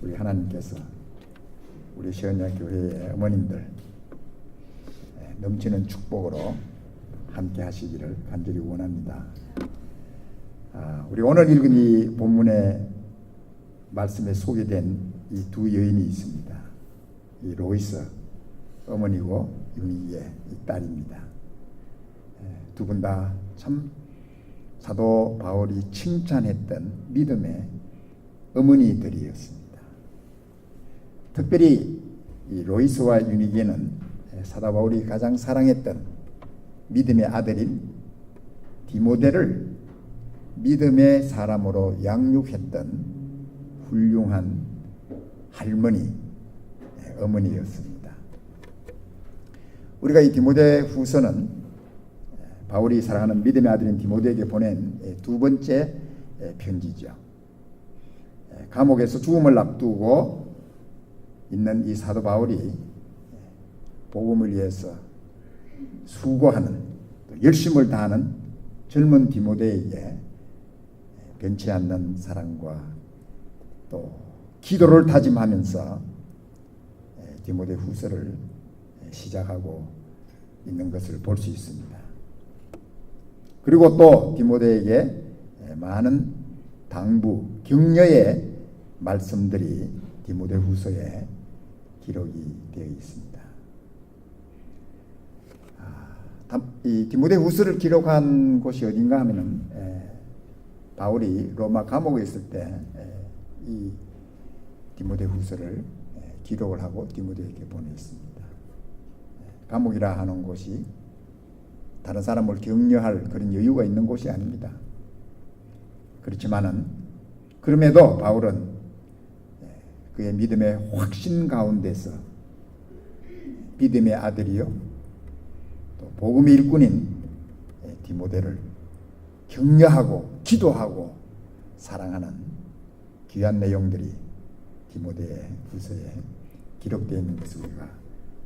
우리 하나님께서 우리 시언야 교회의 어머님들 넘치는 축복으로 함께 하시기를 간절히 원합니다. 우리 오늘 읽은 이 본문의 말씀에 소개된 이 두 여인이 있습니다. 이 로이스 어머니고 유니의 딸입니다. 두 분 다 참 사도 바울이 칭찬했던 믿음의 어머니들이었습니다. 특별히 이 로이스와 유니게는 사도 바울이 가장 사랑했던 믿음의 아들인 디모데를 믿음의 사람으로 양육했던 훌륭한 할머니, 어머니였습니다. 우리가 이 디모데 후서는 바울이 사랑하는 믿음의 아들인 디모데에게 보낸 두 번째 편지죠. 감옥에서 죽음을 앞두고 있는 이 사도 바울이 복음을 위해서 수고하는, 열심을 다하는 젊은 디모데에게 변치 않는 사랑과 또 기도를 다짐하면서 디모데 후서를 시작하고 있는 것을 볼 수 있습니다. 그리고 또 디모데에게 많은 당부, 격려의 말씀들이 디모데 후서에 기록이 되어 있습니다. 이 디모데 후서를 기록한 곳이 어딘가 하면은 바울이 로마 감옥에 있을 때 이 디모데 후서를 기록을 하고 디모데에게 보냈습니다. 감옥이라 하는 곳이 다른 사람을 격려할 그런 여유가 있는 곳이 아닙니다. 그렇지만은 그럼에도 바울은 그의 믿음의 확신 가운데서 믿음의 아들이요 또 복음의 일꾼인 디모데를 격려하고 기도하고 사랑하는 귀한 내용들이 디모데 후서에 기록되어 있는 것을 우리가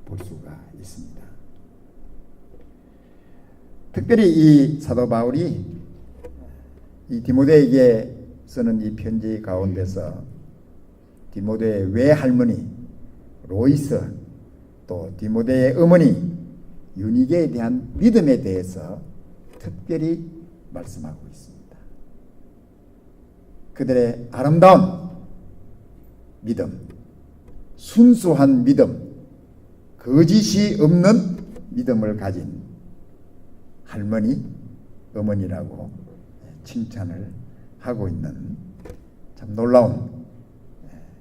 볼 수가 있습니다. 특별히 이 사도 바울이 이 디모데에게 쓰는 이 편지 가운데서 디모데의 외할머니 로이스 또 디모데의 어머니 유니게에 대한 믿음에 대해서 특별히 말씀하고 있습니다. 그들의 아름다운 믿음, 순수한 믿음, 거짓이 없는 믿음을 가진 할머니, 어머니라고 칭찬을 하고 있는 참 놀라운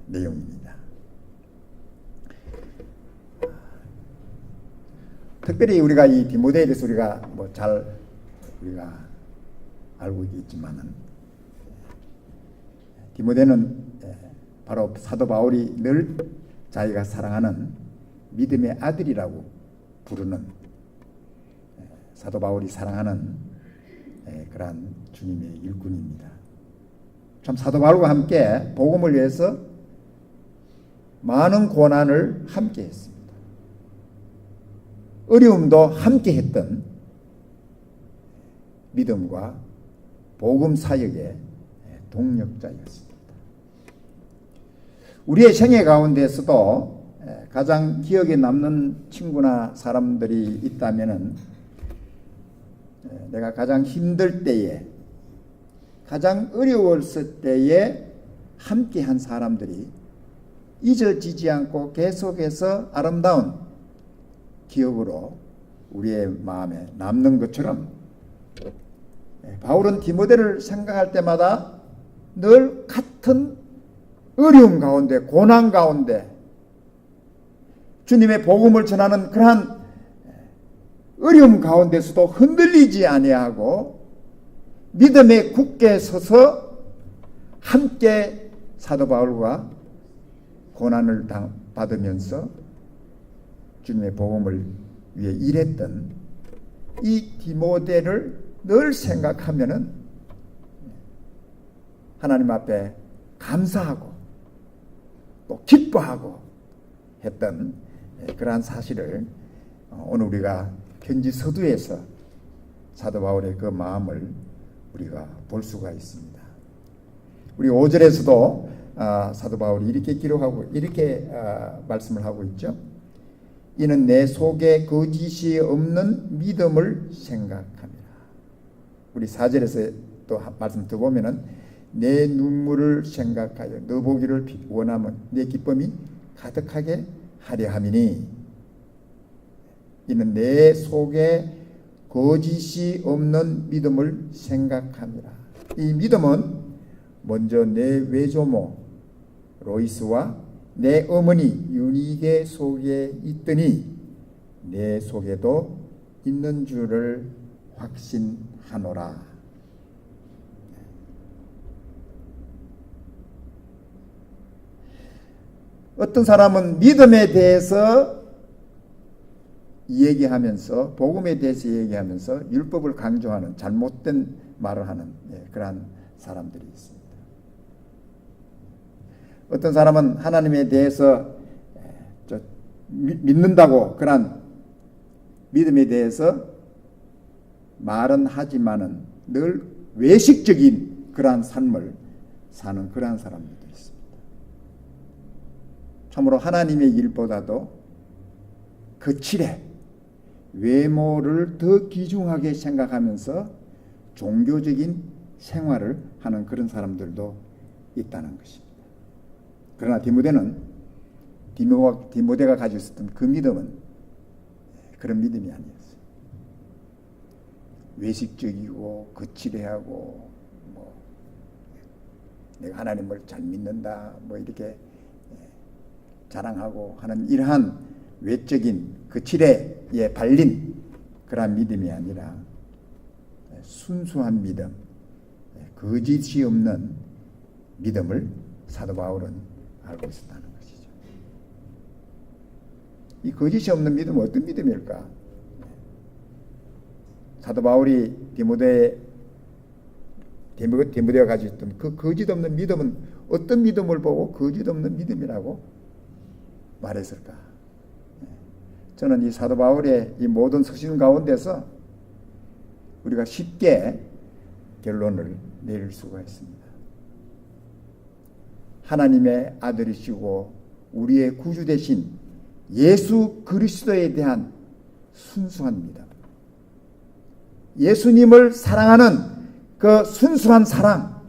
내용입니다. 특별히 우리가 이 디모데에 대해서 우리가 우리가 알고 있지만은 디모데는 바로 사도 바울이 늘 자기가 사랑하는 믿음의 아들이라고 부르는 사도 바울이 사랑하는 그러한 주님의 일꾼입니다. 참 사도 바울과 함께 복음을 위해서 많은 고난을 함께 했습니다. 어려움도 함께 했던 믿음과 복음 사역의 동력자였습니다. 우리의 생애 가운데서도 가장 기억에 남는 친구나 사람들이 있다면은 내가 가장 힘들 때에 가장 어려웠을 때에 함께한 사람들이 잊어지지 않고 계속해서 아름다운 기억으로 우리의 마음에 남는 것처럼 바울은 디모데를 생각할 때마다 늘 같은 어려움 가운데 고난 가운데 주님의 복음을 전하는 그러한 어려움 가운데서도 흔들리지 아니하고 믿음에 굳게 서서 함께 사도 바울과 고난을 받으면서 주님의 복음을 위해 일했던 이 디모데를 늘 생각하면은 하나님 앞에 감사하고 또 기뻐하고 했던 그러한 사실을 오늘 우리가 편지 서두에서 사도 바울의 그 마음을 우리가 볼 수가 있습니다. 우리 5절에서도 사도 바울이 이렇게 기록하고 이렇게 말씀을 하고 있죠. 이는 내 속에 거짓이 없는 믿음을 생각합니다. 우리 4절에서 또 말씀 더 보면은 내 눈물을 생각하여 너 보기를 원하면 내 기쁨이 가득하게 하려 함이니 이는 내 속에 거짓이 없는 믿음을 생각합니다. 이 믿음은 먼저 내 외조모 로이스와 내 어머니 유니게 속에 있더니 내 속에도 있는 줄을 확신하노라. 어떤 사람은 믿음에 대해서 얘기하면서 복음에 대해서 얘기하면서 율법을 강조하는 잘못된 말을 하는 그러한 사람들이 있습니다. 어떤 사람은 하나님에 대해서 믿는다고 그런 믿음에 대해서 말은 하지만은 늘 외식적인 그러한 삶을 사는 그러한 사람들도 있습니다. 참으로 하나님의 일보다도 거칠에 외모를 더 귀중하게 생각하면서 종교적인 생활을 하는 그런 사람들도 있다는 것입니다. 그러나 디모데가 가지고 있었던 그 믿음은 그런 믿음이 아니었어요. 외식적이고 거칠해하고 내가 하나님을 잘 믿는다 이렇게 자랑하고 하는 이러한 외적인 거칠에 발린 그러한 믿음이 아니라 순수한 믿음, 거짓이 없는 믿음을 사도 바울은 알고 있었다는 것이죠. 이 거짓이 없는 믿음은 어떤 믿음일까? 사도 바울이 디모데가 가지고 있던 그 거짓 없는 믿음은 어떤 믿음을 보고 거짓 없는 믿음이라고 말했을까? 저는 이 사도 바울의 이 모든 서신 가운데서 우리가 쉽게 결론을 내릴 수가 있습니다. 하나님의 아들이시고 우리의 구주 되신 예수 그리스도에 대한 순수한 믿음, 예수님을 사랑하는 그 순수한 사랑,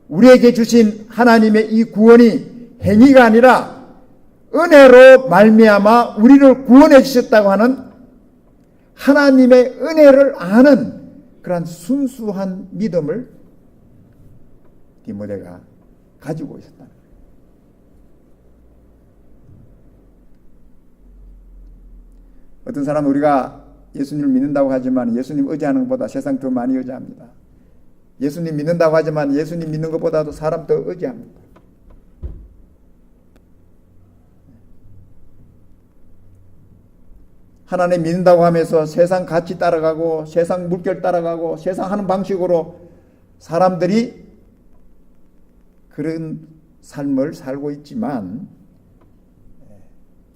우리에게 주신 하나님의 이 구원이 행위가 아니라 은혜로 말미암아 우리를 구원해 주셨다고 하는 하나님의 은혜를 아는 그러한 순수한 믿음을 디모데가 가지고 있었다는 거예요. 어떤 사람은 우리가 예수님을 믿는다고 하지만 예수님 의지하는 것보다 세상 더 많이 의지합니다. 예수님 믿는다고 하지만 예수님 믿는 것보다도 사람 더 의지합니다. 하나님 믿는다고 하면서 세상 가치 따라가고 세상 물결 따라가고 세상 하는 방식으로 사람들이 그런 삶을 살고 있지만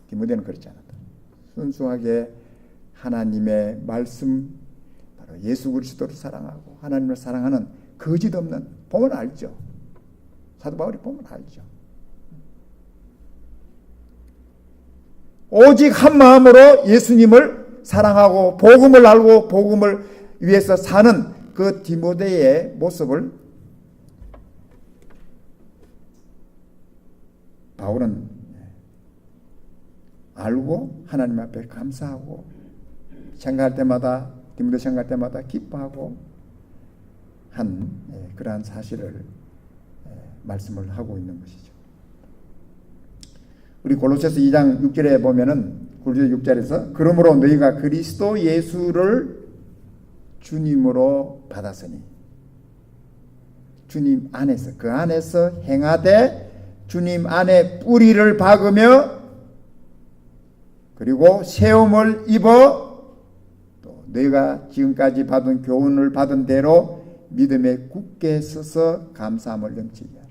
디모데는 그렇지 않았다. 순수하게 하나님의 말씀, 바로 예수 그리스도를 사랑하고 하나님을 사랑하는 거짓 없는, 보면 알죠. 사도 바울이 보면 알죠. 오직 한 마음으로 예수님을 사랑하고 복음을 알고 복음을 위해서 사는 그 디모데의 모습을 바울은 알고 하나님 앞에 감사하고 생각할 때마다, 디모데 생각할 때마다 기뻐하고 한 그러한 사실을 말씀을 하고 있는 것이죠. 우리 골로새서 2장 6절에 보면은 골로새 6절에서 그러므로 너희가 그리스도 예수를 주님으로 받았으니, 주님 안에서, 그 안에서 행하되 주님 안에 뿌리를 박으며 그리고 세움을 입어 또 너희가 지금까지 받은 교훈을 받은 대로 믿음에 굳게 서서 감사함을 넘치게 하라.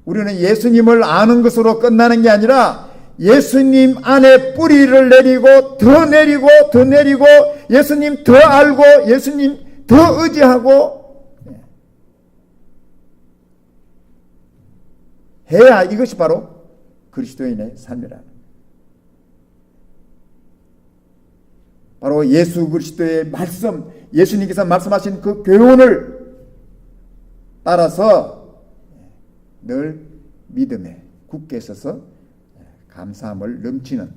우리는 예수님을 아는 것으로 끝나는 게 아니라 예수님 안에 뿌리를 내리고 더 내리고 더 내리고 예수님 더 알고 예수님 더 의지하고 해야 이것이 바로 그리스도인의 삶이라는. 바로 예수 그리스도의 말씀, 예수님께서 말씀하신 그 교훈을 따라서 늘 믿음에 굳게 서서 감사함을 넘치는,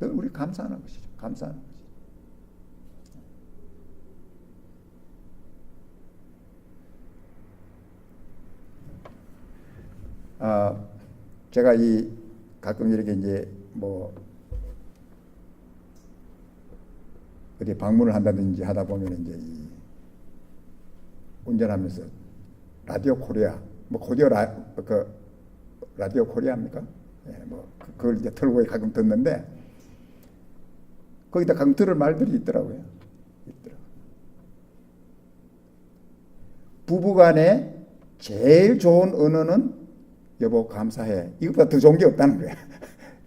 늘 우리 감사하는 것이죠. 감사하는 것이죠. 제가 가끔 이렇게 이제 뭐 어디 방문을 한다든지 하다 보면 이제 운전하면서 라디오 코리아, 뭐 라디오 코리아입니까? 예, 뭐 그걸 이제 틀고 가끔 듣는데 거기다 가끔 들을 말들이 있더라고요. 부부간에 제일 좋은 언어는 여보 감사해. 이것보다 더 좋은 게 없다는 거야.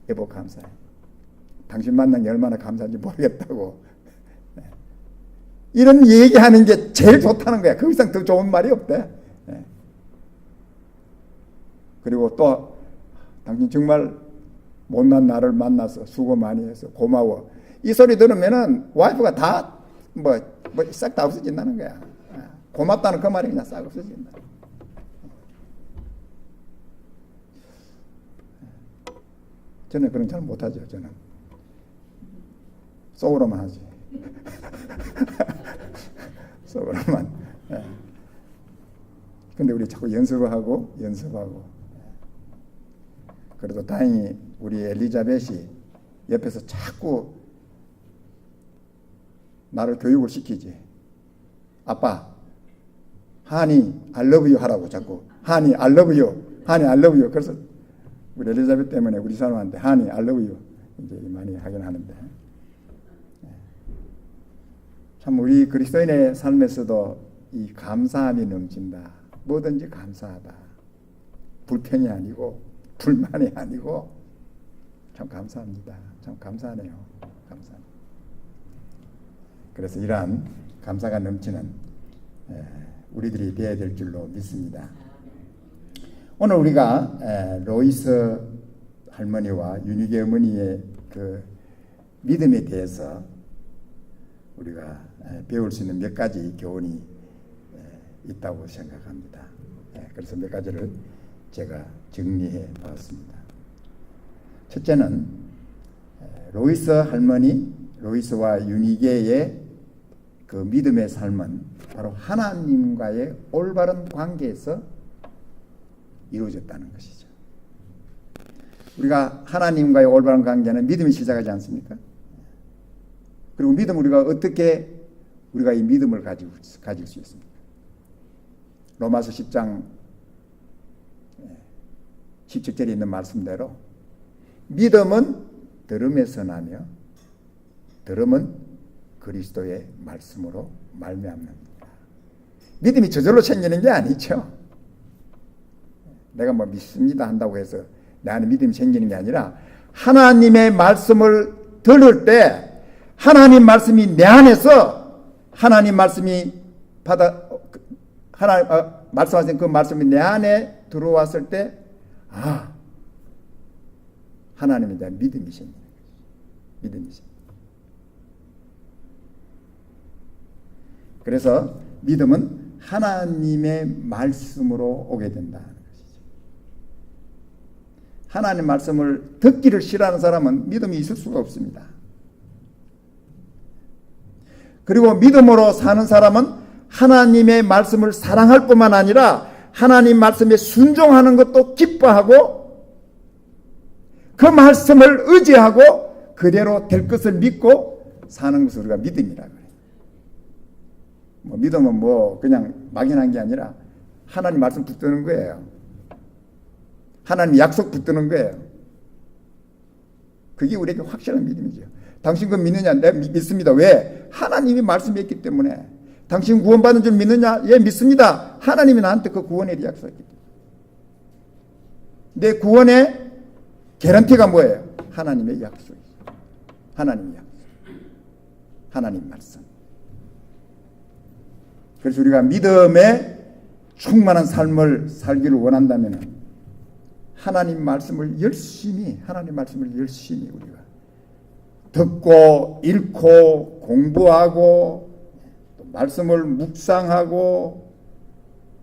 여보 감사해. 당신 만난 게 얼마나 감사한지 모르겠다고. 네. 이런 얘기하는 게 제일 좋다는 거야. 그 이상 더 좋은 말이 없대. 네. 그리고 또 당신 정말 못난 나를 만나서 수고 많이 해서 고마워. 이 소리 들으면은 와이프가 다 싹 다 없어진다는 거야. 고맙다는 그 말이 그냥 싹 없어진다. 저는 그런 잘 못하죠. 저는 속으로만 하지. 속으로만. 근데 우리 자꾸 연습하고 그래도 다행히 우리 엘리자벳이 옆에서 자꾸 나를 교육을 시키지. 아빠, 하니 I love you 하라고 자꾸. 하니 I love you. 하니 I love you. 그래서 우리 엘리자벳 때문에 우리 사람한테 하니 I love you 이제 많이 하긴 하는데, 참 우리 그리스도인의 삶에서도 이 감사함이 넘친다. 뭐든지 감사하다. 불평이 아니고 불만이 아니고 참 감사합니다. 참 감사하네요. 감사합니다. 그래서 이러한 감사가 넘치는 우리들이 되어야 될 줄로 믿습니다. 오늘 우리가 로이스 할머니와 윤희계 어머니의 그 믿음에 대해서 우리가 배울 수 있는 몇 가지 교훈이 있다고 생각합니다. 그래서 몇 가지를 제가 정리해 봤습니다. 첫째는 로이스 할머니, 로이스와 윤희계의 그 믿음의 삶은 바로 하나님과의 올바른 관계에서 이루어졌다는 것이죠. 우리가 하나님과의 올바른 관계는 믿음이 시작하지 않습니까? 그리고 믿음 우리가 어떻게 우리가 이 믿음을 가질 수 있습니까? 로마서 10장 17절에 있는 말씀대로 믿음은 들음에서 나며 들음은 그리스도의 말씀으로 말미암는다. 믿음이 저절로 생기는 게 아니죠. 내가 뭐 믿습니다 한다고 해서 내 안에 믿음이 생기는 게 아니라 하나님의 말씀을 들을 때 하나님 말씀이 내 안에서 하나님 말씀이 말씀하신 그 말씀이 내 안에 들어왔을 때 하나님에 대한 믿음이 생기는 거죠. 믿음이 생깁니다. 그래서 믿음은 하나님의 말씀으로 오게 된다는 것이죠. 하나님 말씀을 듣기를 싫어하는 사람은 믿음이 있을 수가 없습니다. 그리고 믿음으로 사는 사람은 하나님의 말씀을 사랑할 뿐만 아니라 하나님 말씀에 순종하는 것도 기뻐하고 그 말씀을 의지하고 그대로 될 것을 믿고 사는 것을 우리가 믿음이라고 해요. 믿음은 그냥 막연한 게 아니라 하나님 말씀 붙드는 거예요. 하나님 약속 붙드는 거예요. 그게 우리에게 확실한 믿음이죠. 당신 그 믿느냐? 내가 믿습니다. 왜? 하나님이 말씀했기 때문에. 당신 구원받은 줄 믿느냐? 예, 믿습니다. 하나님이 나한테 그 구원에 대해 약속했기 때문에. 내 구원의 개런티가 뭐예요? 하나님의 약속이죠. 하나님의 약속. 하나님 말씀. 그래서 우리가 믿음에 충만한 삶을 살기를 원한다면 하나님 말씀을 열심히 우리가 듣고 읽고 공부하고 또 말씀을 묵상하고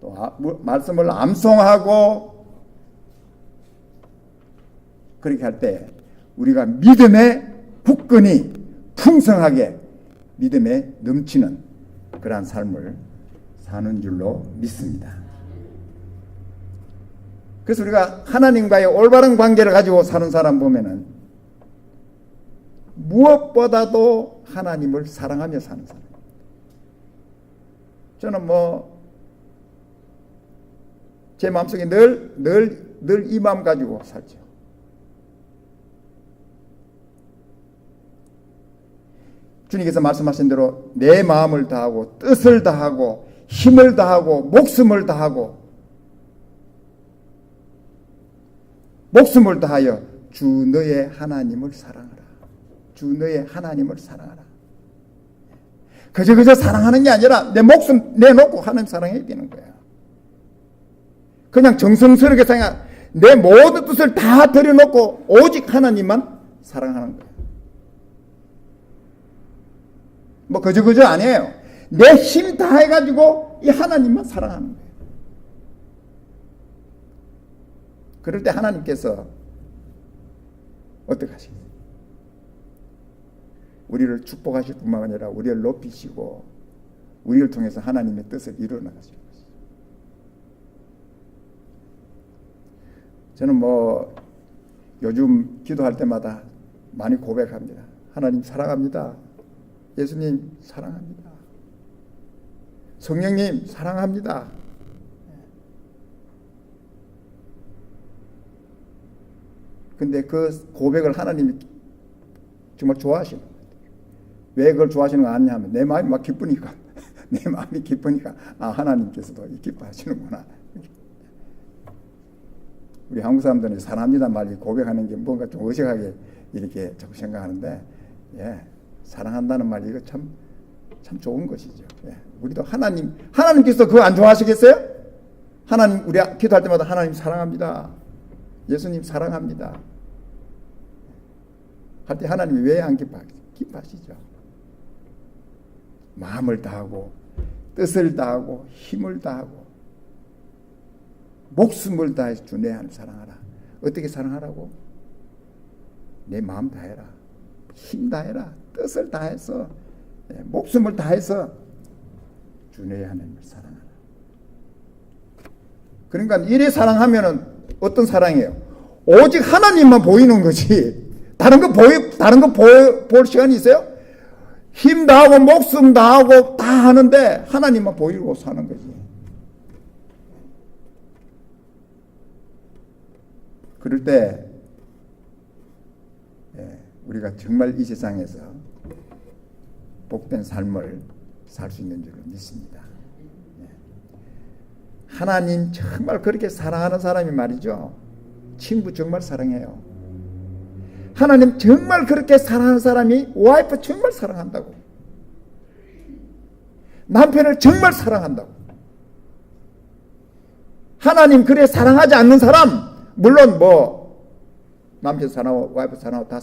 또 말씀을 암송하고 그렇게 할 때 우리가 믿음의 굳건히 풍성하게 믿음에 넘치는 그러한 삶을 사는 줄로 믿습니다. 그래서 우리가 하나님과의 올바른 관계를 가지고 사는 사람 보면은 무엇보다도 하나님을 사랑하며 사는 사람. 저는 제 마음속에 늘 이 마음 가지고 살죠. 주님께서 말씀하신 대로 내 마음을 다하고 뜻을 다하고 힘을 다하고 목숨을 다하여 주 너의 하나님을 사랑하라. 주 너의 하나님을 사랑하라. 그저 사랑하는 게 아니라 내 목숨 내놓고 하나님 사랑해야 되는 거야. 그냥 정성스럽게 내 모든 뜻을 다 들여놓고 오직 하나님만 사랑하는 거야. 그저 아니에요. 내 힘 다 해가지고 이 하나님만 사랑하는 거예요. 그럴 때 하나님께서 어떻게 하시겠어요? 우리를 축복하실 뿐만 아니라 우리를 높이시고 우리를 통해서 하나님의 뜻을 이루어 나가실 것이죠. 저는 요즘 기도할 때마다 많이 고백합니다. 하나님 사랑합니다. 예수님 사랑합니다. 성령님 사랑합니다. 근데 그 고백을 하나님이 정말 좋아하시는 거예요. 왜 그걸 좋아하시는 거 아니냐 하면 내 마음이 막 기쁘니까 내 마음이 기쁘니까 하나님께서도 기뻐하시는구나. 우리 한국 사람들은 사랑합니다 말이 고백하는 게 뭔가 좀 어색하게 이렇게 자꾸 생각하는데 사랑한다는 말이 이거 참 좋은 것이죠. 우리도 하나님께서 그거 안 좋아하시겠어요? 하나님 우리 기도할 때마다 하나님 사랑합니다. 예수님 사랑합니다. 할 때 하나님이 왜 안 기뻐하시죠? 마음을 다하고 뜻을 다하고 힘을 다하고 목숨을 다해서 주 내 하나님 사랑하라. 어떻게 사랑하라고? 내 마음 다해라. 힘 다해라. 뜻을 다해서 목숨을 다해서 주 내 하나님을 사랑하라. 그러니까 이래 사랑하면은 어떤 사랑이에요? 오직 하나님만 보이는 거지. 다른 거 볼 시간이 있어요? 힘 다하고 목숨 다하고 다 하는데 하나님만 보이고 사는 거지. 그럴 때 우리가 정말 이 세상에서 복된 삶을 살 수 있는 줄을 믿습니다. 하나님 정말 그렇게 사랑하는 사람이 말이죠. 친구 정말 사랑해요. 하나님 정말 그렇게 사랑하는 사람이 와이프 정말 사랑한다고. 남편을 정말 사랑한다고. 하나님 그래 사랑하지 않는 사람, 물론 남편 사랑하고 와이프 사랑하고 다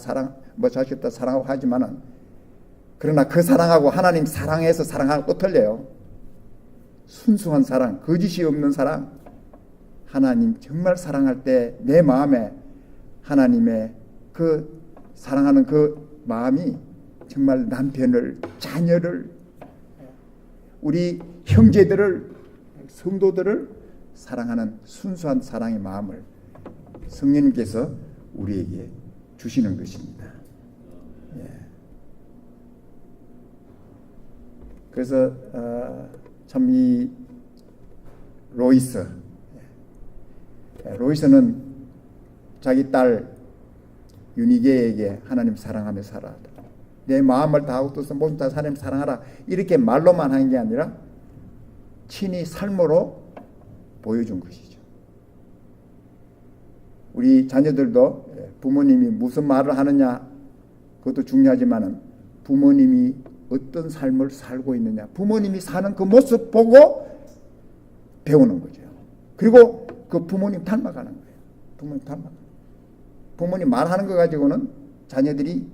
자식 다 사랑하고 하지만은, 그러나 그 사랑하고 하나님 사랑해서 사랑하고 또 틀려요. 순수한 사랑, 거짓이 없는 사랑, 하나님 정말 사랑할 때 내 마음에 하나님의 그 사랑하는 그 마음이 정말 남편을, 자녀를, 우리 형제들을, 성도들을 사랑하는 순수한 사랑의 마음을 성령님께서 우리에게 주시는 것입니다. 그래서 참 이 로이스는 자기 딸 유니게에게 하나님 사랑하며 살아. 내 마음을 다하고 뜻을 모든 다 하나님 사랑하라. 이렇게 말로만 한 게 아니라 친히 삶으로 보여준 것이죠. 우리 자녀들도 부모님이 무슨 말을 하느냐 그것도 중요하지만은 부모님이 어떤 삶을 살고 있느냐, 부모님이 사는 그 모습 보고 배우는 거죠. 그리고 그 부모님 닮아가는 거예요. 부모님 닮아가. 부모님 말하는 거 가지고는 자녀들이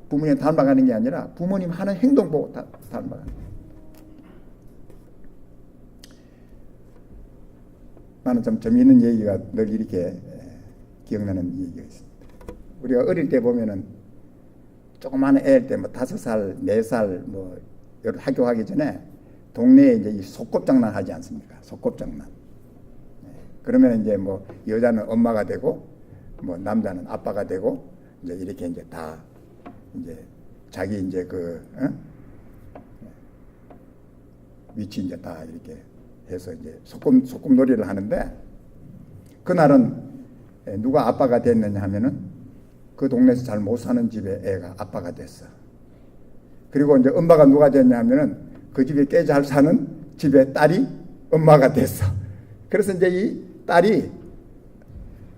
부모님 닮아가는 게 아니라 부모님 하는 행동 보고 닮아가는 거예요. 나는 좀 재미있는 얘기가 늘 이렇게 기억나는 얘기가 있습니다. 우리가 어릴 때 보면은 조그마한 애일 때 뭐 5살, 4살 뭐 학교 가기 전에 동네에 이제 이 소꿉장난 하지 않습니까? 소꿉장난. 그러면 이제 뭐 여자는 엄마가 되고 뭐 남자는 아빠가 되고 이제 이렇게 이제 다 이제 자기 이제 위치 이제 다 이렇게 해서 이제 소꿉놀이를 하는데 그날은 누가 아빠가 됐느냐 하면은 그 동네에서 잘 못 사는 집에 애가 아빠가 됐어. 그리고 이제 엄마가 누가 됐냐 하면은 그 집에 꽤 잘 사는 집에 딸이 엄마가 됐어. 그래서 이제 이 딸이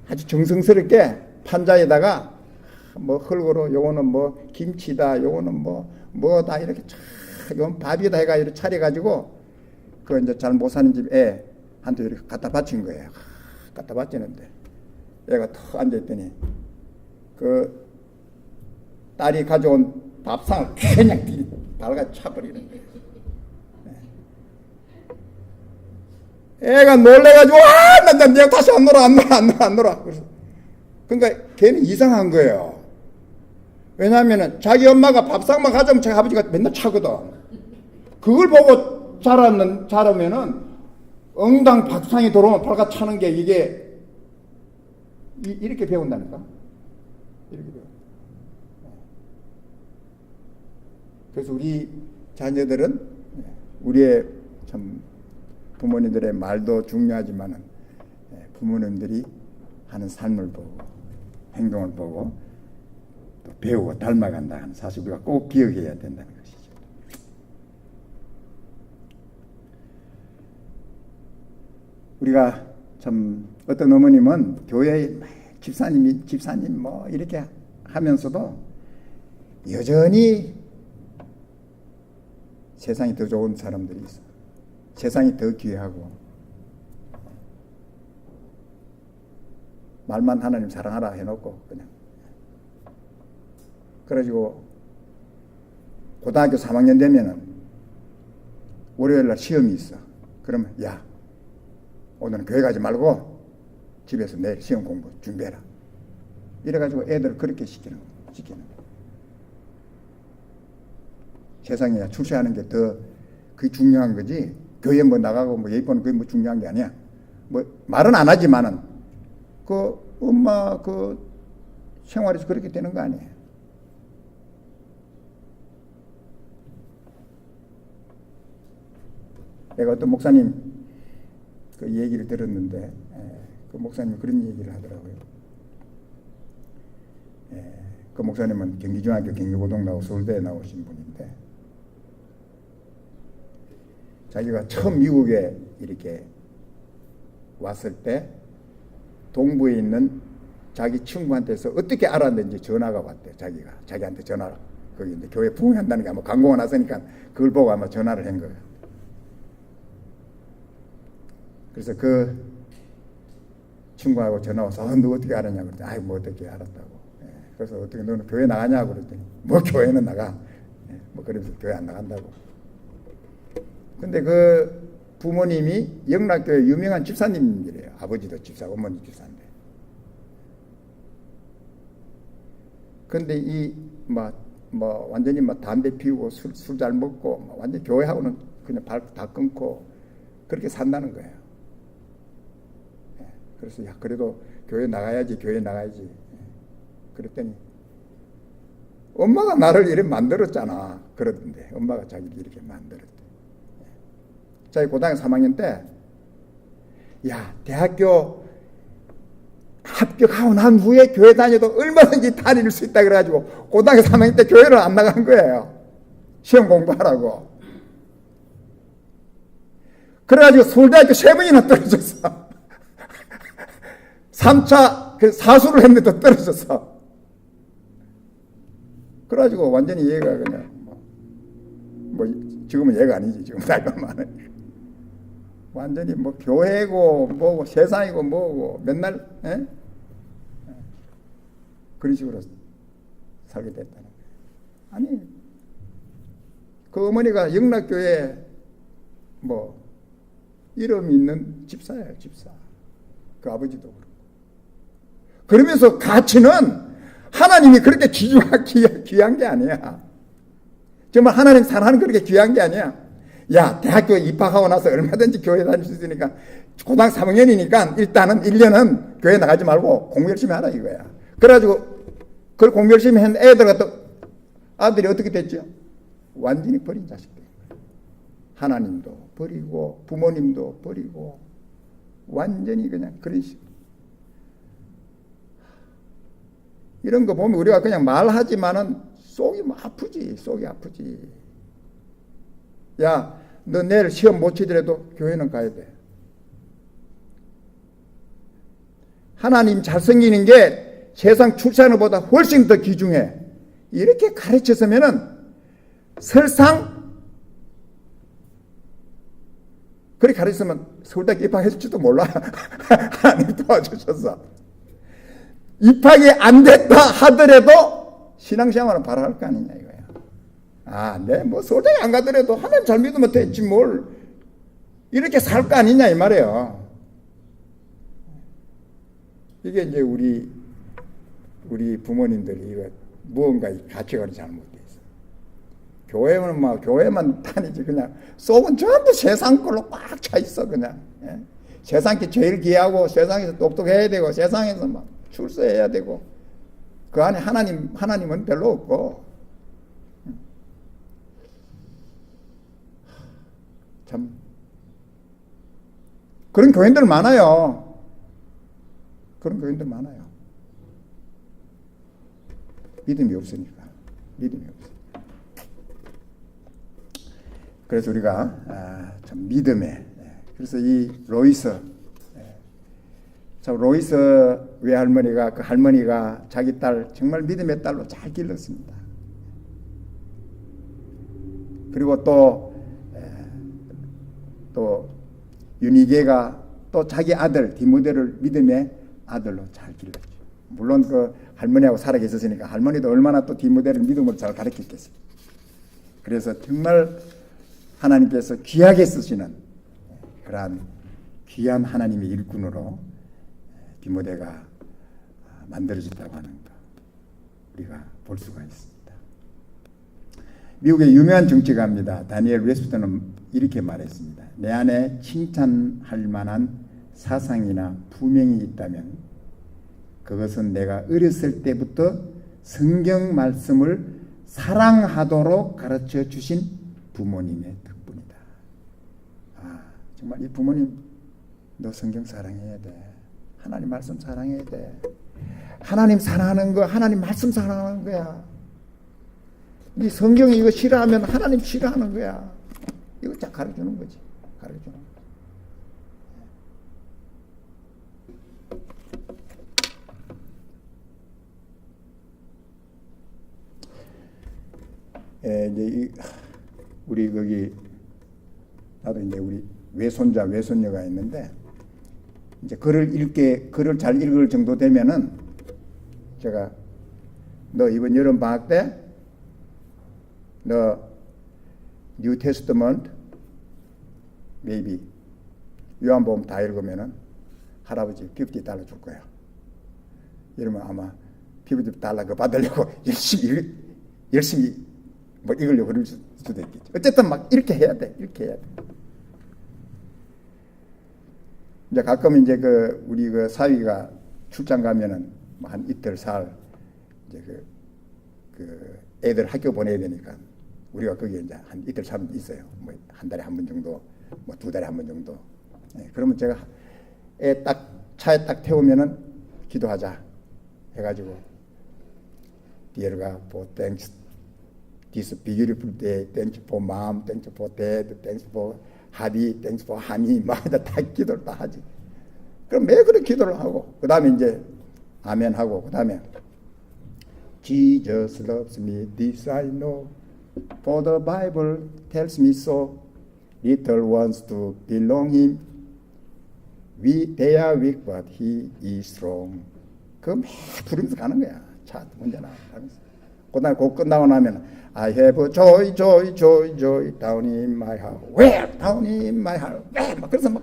아주 정성스럽게 판자에다가 뭐 흙으로 요거는 뭐 김치다, 요거는 뭐다 이렇게 요건 밥이다 해가 이렇게 차려가지고 그 이제 잘 못 사는 집 애한테 이렇게 갖다 바친 거예요. 갖다 바치는데 애가 턱 앉아있더니 그 딸이 가져온 밥상을 그냥 발가 차버리는 거예요. 애가 놀래가지고 나 내가 다시 안 놀아. 그래서 그러니까 걔는 이상한 거예요. 왜냐하면은 자기 엄마가 밥상만 가져오면 자기 아버지가 맨날 차거든. 그걸 보고 자라면은 엉당 밥상이 들어오면 발가 차는 게 이게 이렇게 배운다니까. 이렇게 배워. 그래서 우리 자녀들은 우리의 참 부모님들의 말도 중요하지만은 부모님들이 하는 삶을 보고 행동을 보고 또 배우고 닮아간다는 사실 우리가 꼭 기억해야 된다는 것이죠. 우리가 참 어떤 어머님은 교회에 집사님 뭐 이렇게 하면서도 여전히 세상이 더 좋은 사람들이 있어. 세상이 더 귀하고 말만 하나님 사랑하라 해놓고 그냥 그래가지고 고등학교 3학년 되면은 월요일날 시험이 있어. 그러면 야 오늘은 교회 가지 말고 집에서 내일 시험 공부 준비해라. 이래가지고 애들 그렇게 시키는 거야. 세상에 출세하는 게 더 그게 중요한 거지. 교회 뭐 나가고 뭐 예뻐는 그게 뭐 중요한 게 아니야. 뭐 말은 안 하지만은 그 엄마 그 생활에서 그렇게 되는 거 아니에요. 내가 어떤 목사님 그 얘기를 들었는데 그 목사님이 그런 얘기를 하더라고요. 그 목사님은 경기중학교 경기고등 나오고 서울대에 나오신 분인데 자기가 처음 미국에 이렇게 왔을 때 동부에 있는 자기 친구한테서 어떻게 알았는지 전화가 왔대. 자기한테 전화를. 거기 이제 교회 부흥한다는 게 아마 광고가 났으니까 그걸 보고 아마 전화를 한 거예요. 그래서 그 친구하고 전화 와서 너 어떻게 알았냐고 그랬더니 뭐 어떻게 알았다고. 그래서 어떻게 너는 교회 나가냐고 그랬더니 뭐 교회는 나가. 뭐 그러면서 교회 안 나간다고. 근데 그 부모님이 영락교회 유명한 집사님이래요. 아버지도 집사, 어머니 집사인데. 근데 완전히 담배 피우고 술 잘 먹고 완전 교회하고는 그냥 발 다 끊고 그렇게 산다는 거예요. 그래서 야 그래도 교회 나가야지. 그랬더니 엄마가 나를 이렇게 만들었잖아. 그러던데 엄마가 자기를 이렇게 만들었대. 자기 고등학교 3학년 때 야 대학교 합격하고 난 후에 교회 다녀도 얼마든지 다닐 수 있다 그래가지고 고등학교 3학년 때 교회를 안 나간 거예요. 시험 공부하라고. 그래가지고 서울대학교 3번이나 떨어졌어. 3차 그 사수를 했는데도 떨어졌어. 그래가지고 완전히 얘가 그냥 뭐 지금은 얘가 아니지. 지금 나이가 많으니까. 완전히 뭐 교회고 뭐고 세상이고 뭐고 맨날 그런 식으로 살게 됐다는 거예요. 아니 그 어머니가 영락교회 뭐 이름 있는 집사예요, 집사. 그 아버지도 그렇고. 그러면서 가치는 하나님이 그렇게 귀한 게 아니야. 정말 하나님 사랑하는 그렇게 귀한 게 아니야. 야, 대학교에 입학하고 나서 얼마든지 교회 다닐 수 있으니까 고등학교 3학년이니까 일단은 1년은 교회 나가지 말고 공부 열심히 하라 이거야. 그래가지고 그걸 공부 열심히 한 애들 같은 아들이 어떻게 됐죠? 완전히 버린 자식들. 하나님도 버리고 부모님도 버리고 완전히 그냥 그런 식으로. 이런 거 보면 우리가 그냥 말하지만은 속이 뭐 아프지. 속이 아프지. 야, 너 내일 시험 못 치더라도 교회는 가야 돼. 하나님 잘 섬기는 게 세상 출산보다 훨씬 더 귀중해. 이렇게 가르쳤으면은 설상 그렇게 가르쳤으면 서울대학교 입학했을지도 몰라. 하나님 도와주셔서. 입학이 안 됐다 하더라도 신앙생활은 바로 할 거 아니냐 이거야. 아, 네, 뭐 서울대학교 안 가더라도 하나님 잘 믿으면 됐지 뭘 이렇게 살 거 아니냐 이 말이에요. 이게 이제 우리 부모님들이 이거 무언가 가치관이 잘못돼 있어. 교회는 막 교회만 다니지 그냥 속은 전부 세상 걸로 꽉 차 있어 그냥. 예? 세상이 제일 귀하고 세상에서 똑똑해야 되고 세상에서 막 출세해야 되고 그 안에 하나님은 별로 없고 참 그런 교인들 많아요. 그런 교인들 많아요. 믿음이 없으니까. 믿음이 없으니까. 그래서 우리가 참 믿음에 그래서 이 로이스 참 로이스 외할머니가 그 할머니가 자기 딸 정말 믿음의 딸로 잘 길렀습니다. 그리고 또 유니게가 또 자기 아들 디모데를 믿음의 아들로 잘 길렀죠. 물론 그 할머니하고 살아 계셨으니까 할머니도 얼마나 또 디모데를 믿음으로 잘 가르쳤겠어요. 그래서 정말 하나님께서 귀하게 쓰시는 그러한 귀한 하나님의 일꾼으로 디모데가 만들어졌다고 하는 것 우리가 볼 수가 있습니다. 미국의 유명한 정치가입니다. 다니엘 웨스턴은 이렇게 말했습니다. 내 안에 칭찬할 만한 사상이나 품행이 있다면 그것은 내가 어렸을 때부터 성경 말씀을 사랑하도록 가르쳐 주신 부모님의 덕분이다. 아, 정말 이 부모님 너 성경 사랑해야 돼. 하나님 말씀 사랑해야 돼. 하나님 사랑하는 거 하나님 말씀 사랑하는 거야. 이 성경이 이거 싫어하면 하나님 싫어하는 거야. 이거 딱 가르쳐주는 거지. 가르쳐주는 거지. 이제 우리 거기 나도 이제 우리 외손자 외손녀가 있는데 이제 글을 잘 읽을 정도 되면은 제가 너 이번 여름 방학 때 너 뉴 테스트먼트 maybe 요한복음 다 읽으면은 할아버지 $50 줄 거야. 이러면 아마 $50 그거 받으려고 열심히 뭐 읽으려고 그럴 수도 있겠죠. 어쨌든 막 이렇게 해야 돼. 이렇게 해야 돼. 이제 가끔 이제 우리 사위가 출장 가면은 한 이틀 살 이제 그 애들 학교 보내야 되니까 우리가 거기에 이제 한 이틀 살면 있어요. 뭐 한 달에 한 번 정도, 뭐 2달에 한 번 정도. 그러면 제가 애 차에 딱 태우면은 기도하자 해가지고 Dear God, thanks this beautiful day, thanks for mom, thanks for dad, thanks for 하디, thanks for 하니 막 다 기도를 다 하지. 그럼 매일 그런 기도를 하고 그 다음에 이제 아멘 하고 그 다음에 Jesus loves me, this I know, for the Bible tells me so. little ones to belong him. They are weak, but he is strong. 그거 막 부르면서 가는 거야. 차 운전하면서. 그다음에 곡 끝나고 나면 I have joy, joy, joy, joy down in my heart. Where? Down in my heart. Where? 막 그래서 막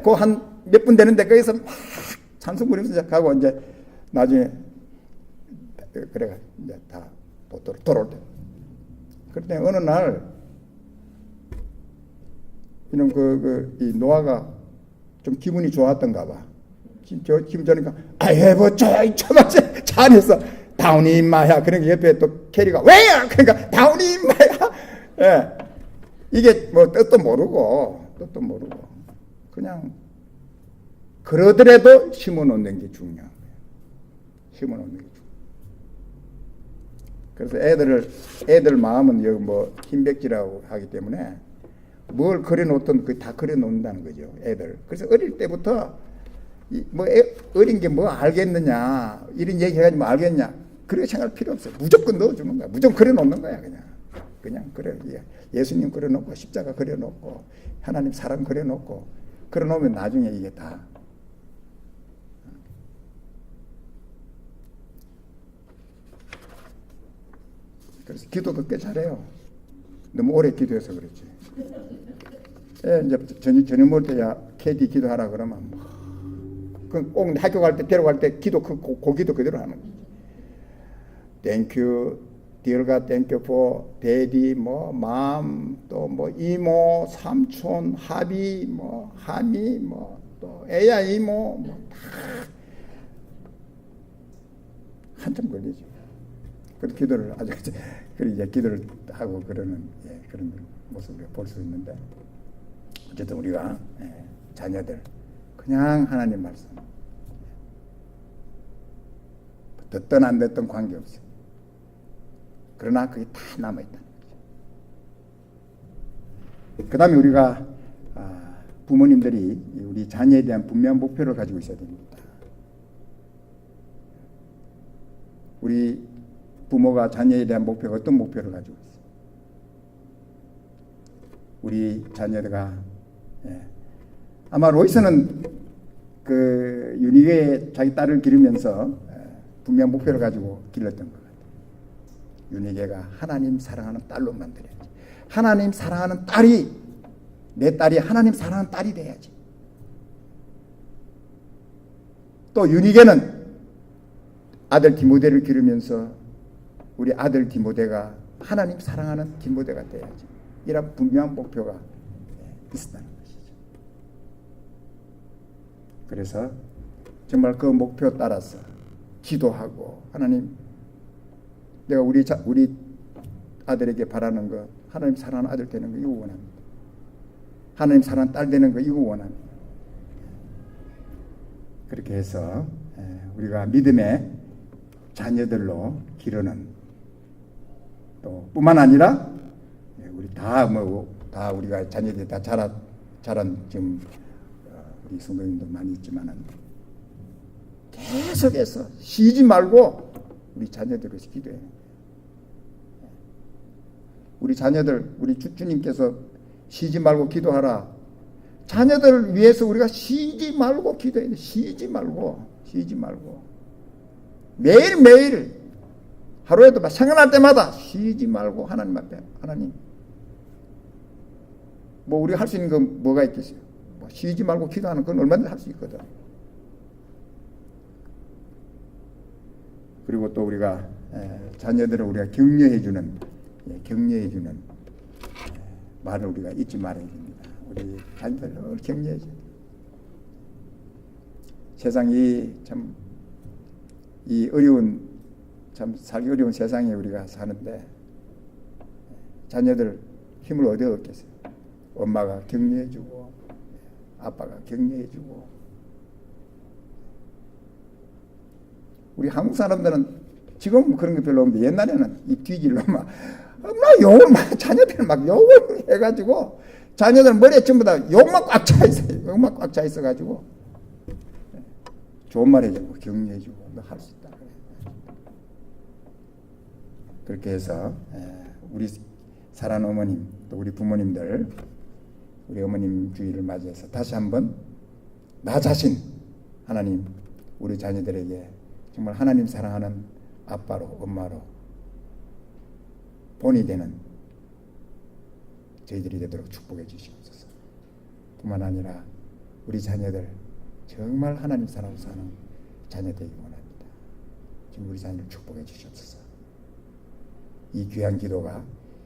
그 한 몇 분 되는데 거기서 막 찬송 부르면서 가고 이제 나중에 그래가 이제 다 보도로 돌아올 때. 그때 어느 날 이런 이 노아가 좀 기분이 좋았던가 봐. 기분 좋으니까 I have joy, joy, 차 안에서 down in my heart. 그러니까 옆에 또 캐리가 Where? 그러니까 down in my heart. 예. 이게 뭐 뜻도 모르고 그냥 그러더라도 심어 놓는 게 중요한 거예요. 심어 놓는 게 중요해요. 그래서 애들 마음은 여기 뭐 흰백지라고 하기 때문에 뭘 그려놓든 그 다 그려놓는다는 거죠. 애들. 그래서 어릴 때부터 뭐 어린 게 뭐 알겠느냐 이런 얘기해가지고 뭐 알겠냐 그렇게 생각할 필요 없어요. 무조건 넣어주는 거야. 무조건 그려놓는 거야. 그냥 그래. 예수님 그려놓고 십자가 그려놓고 하나님 사랑 그려놓고 그려놓으면 나중에 이게 다 그래서 기도도 꽤 잘해요. 너무 오래 기도해서 그렇지. 이제 저녁 먹을 때야 캐디 기도하라 그러면 꼭 학교 갈 때 데려갈 때 기도 그 기도 그대로 하는 거지. Thank you, dear God, thank you for daddy, 뭐 mom, 또 뭐 이모, 삼촌, 하비, 뭐 하미, 뭐 또 애야 이모, 뭐 한참 걸리죠. 그런 기도를 아주 이제 기도를 하고 그러는 그런 모습을 볼 수 있는데 어쨌든 우리가 자녀들 그냥 하나님 말씀 듣든 안 듣든 관계없어요. 그러나 그게 다 남아있다는 거죠. 그 다음에 우리가 부모님들이 우리 자녀에 대한 분명한 목표를 가지고 있어야 됩니다. 우리 부모가 자녀에 대한 목표가 어떤 목표를 가지고 있어요? 우리 자녀가 아마 로이스는 그 유니게 자기 딸을 기르면서 분명한 목표를 가지고 길렀던 것 같아요. 유니게가 하나님 사랑하는 딸로 만들어야지. 하나님 사랑하는 딸이 내 딸이 하나님 사랑하는 딸이 돼야지. 또 유니게는 아들 디모데를 기르면서 우리 아들 디모데가 하나님 사랑하는 디모데가 돼야지. 이런 분명한 목표가 있었다는 것이죠. 그래서 정말 그 목표 따라서 기도하고 하나님 내가 우리 아들에게 바라는 것 하나님 사랑하는 아들 되는 거 이거 원합니다. 하나님 사랑하는 딸 되는 거 이거 원합니다. 그렇게 해서 우리가 믿음의 자녀들로 기르는 또 뿐만 아니라 우리 다 우리가 자녀들이 다 자란 지금 우리 성도님도 많이 있지만은 계속해서 쉬지 말고 우리 자녀들을 기도해. 우리 자녀들 우리 주님께서 쉬지 말고 기도하라. 자녀들을 위해서 우리가 쉬지 말고 기도해야 돼. 쉬지 말고 매일매일 하루에도 막 생각날 때마다 쉬지 말고 하나님 앞에 하나님 뭐 우리가 할 수 있는 건 뭐가 있겠어요? 뭐 쉬지 말고 기도하는 건 얼마든지 할 수 있거든. 그리고 또 우리가 자녀들을 우리가 격려해주는 말을 우리가 잊지 말아야 됩니다. 우리 자녀들을 격려해줘. 세상이 참 이 어려운 참 살기 어려운 세상에 우리가 사는데 자녀들 힘을 어디 얻겠어요? 엄마가 격려해주고 아빠가 격려해주고 우리 한국 사람들은 지금 그런 게 별로 없는데 옛날에는 이 뒤질로 막 욕을 막 자녀들 막 욕을 해가지고 자녀들 머리에 전부 다 욕만 꽉 차 있어요. 욕만 꽉 차 있어가지고 좋은 말 해주고 격려해주고 너 할 수 있다. 그렇게 해서 우리 사랑하는 어머님 또 우리 부모님들 우리 어머님 주일을 맞이해서 다시 한번 나 자신 하나님 우리 자녀들에게 정말 하나님 사랑하는 아빠로 엄마로 본이 되는 저희들이 되도록 축복해 주시옵소서. 뿐만 아니라 우리 자녀들 정말 하나님 사랑으로 사는 자녀 되기 원합니다. 지금 우리 자녀를 축복해 주시옵소서. 이 귀한 기도가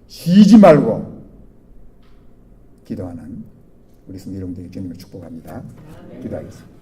쉬지 말고 기도하는 우리 성도님들에게 주님을 축복합니다. 기도하겠습니다.